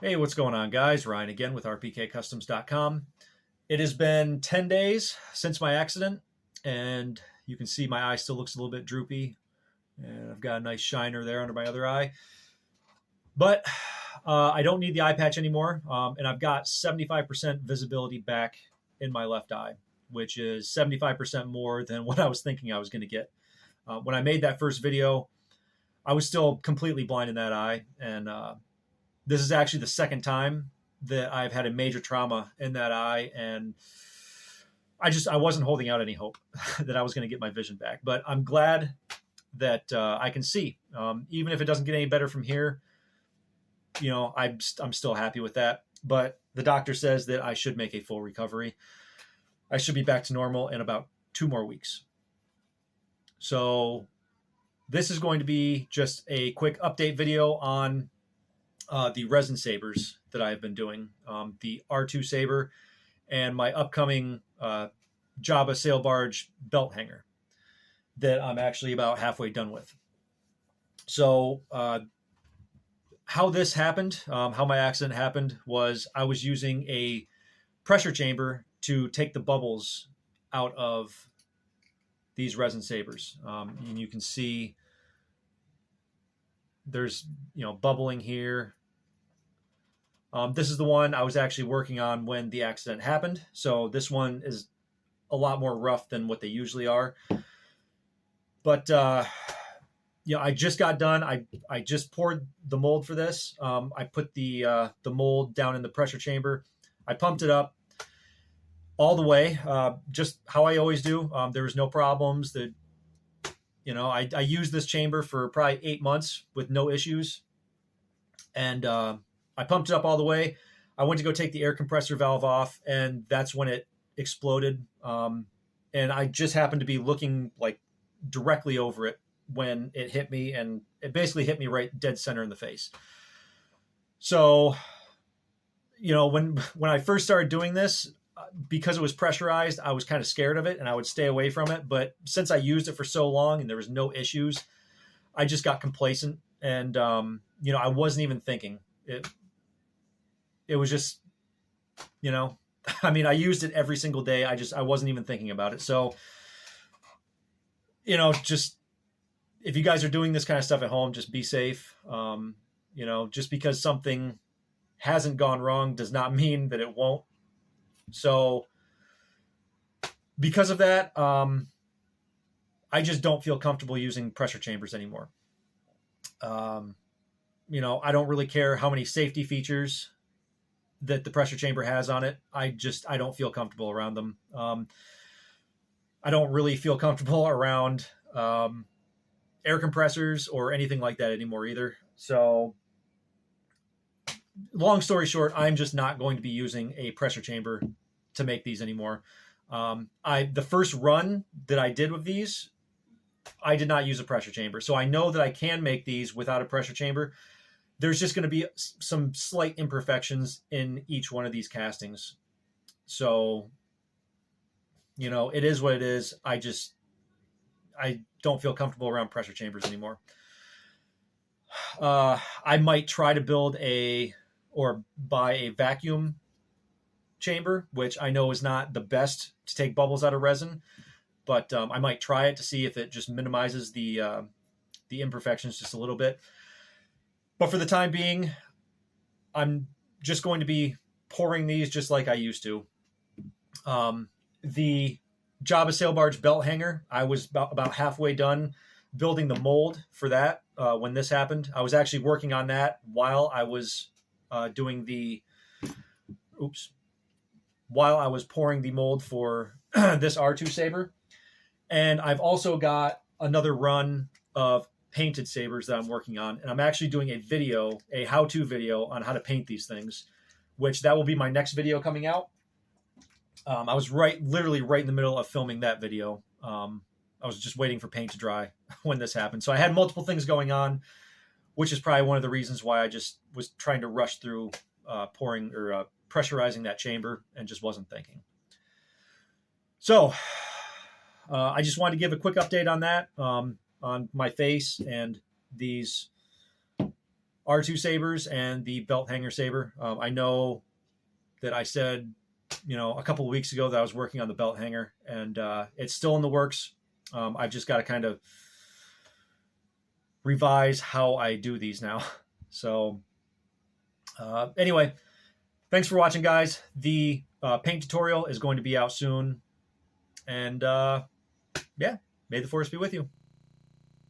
Hey, what's going on, guys? Ryan again with rpkcustoms.com. It has been 10 days since my accident, and you can see my eye still looks a little bit droopy, and I've got a nice shiner there under my other eye. But I don't need the eye patch anymore, and I've got 75% visibility back in my left eye, which is 75% more than what I was thinking I was going to get. When I made that first video, I was still completely blind in that eye, and this is actually the second time that I've had a major trauma in that eye, and I wasn't holding out any hope that I was going to get my vision back. But I'm glad that I can see, even if it doesn't get any better from here. You know, I'm still happy with that. But the doctor says that I should make a full recovery. I should be back to normal in about 2 more weeks. So this is going to be just a quick update video on the resin sabers that I've been doing, the R2 saber and my upcoming Java Sail Barge belt hanger that I'm actually about halfway done with. So how this happened, how my accident happened, was I was using a pressure chamber to take the bubbles out of these resin sabers. And you can see there's, bubbling here. This is the one I was actually working on when the accident happened. So this one is a lot more rough than what they usually are. But, I just got done. I just poured the mold for this. I put the mold down in the pressure chamber. I pumped it up all the way, just how I always do. There was no problems. I used this chamber for probably 8 months with no issues. And I pumped it up all the way. I went to go take the air compressor valve off, and that's when it exploded. And I just happened to be looking like directly over it when it hit me, and it basically hit me right dead center in the face. So, when I first started doing this, because it was pressurized, I was kind of scared of it, and I would stay away from it. But since I used it for so long and there was no issues, I just got complacent, and I wasn't even thinking. It was just, I mean, I used it every single day. I wasn't even thinking about it. So, just if you guys are doing this kind of stuff at home, just be safe. Just because something hasn't gone wrong does not mean that it won't. So because of that, I just don't feel comfortable using pressure chambers anymore. I don't really care how many safety features that the pressure chamber has on it. I don't feel comfortable around them. I don't really feel comfortable around air compressors or anything like that anymore either. So long story short, I'm just not going to be using a pressure chamber to make these anymore. The first run that I did with these, I did not use a pressure chamber. So I know that I can make these without a pressure chamber. There's just going to be some slight imperfections in each one of these castings. So, it is what it is. I don't feel comfortable around pressure chambers anymore. I might try to buy a vacuum chamber, which I know is not the best to take bubbles out of resin, but I might try it to see if it just minimizes the imperfections just a little bit. But for the time being, I'm just going to be pouring these just like I used to. The Java Sail Barge belt hanger, I was about halfway done building the mold for that when this happened. I was actually working on that while I was while I was pouring the mold for this R2 saber. And I've also got another run of painted sabers that I'm working on. And I'm actually doing a how-to video on how to paint these things, which that will be my next video coming out. I was literally right in the middle of filming that video. I was just waiting for paint to dry when this happened. So I had multiple things going on, which is probably one of the reasons why I just was trying to rush through pouring or pressurizing that chamber and just wasn't thinking. So I just wanted to give a quick update on that, on my face and these R2 sabers and the belt hanger saber. I know that I said, a couple of weeks ago that I was working on the belt hanger, and it's still in the works. I've just got to kind of revise how I do these now. So anyway, thanks for watching, guys. The paint tutorial is going to be out soon. And yeah, may the force be with you.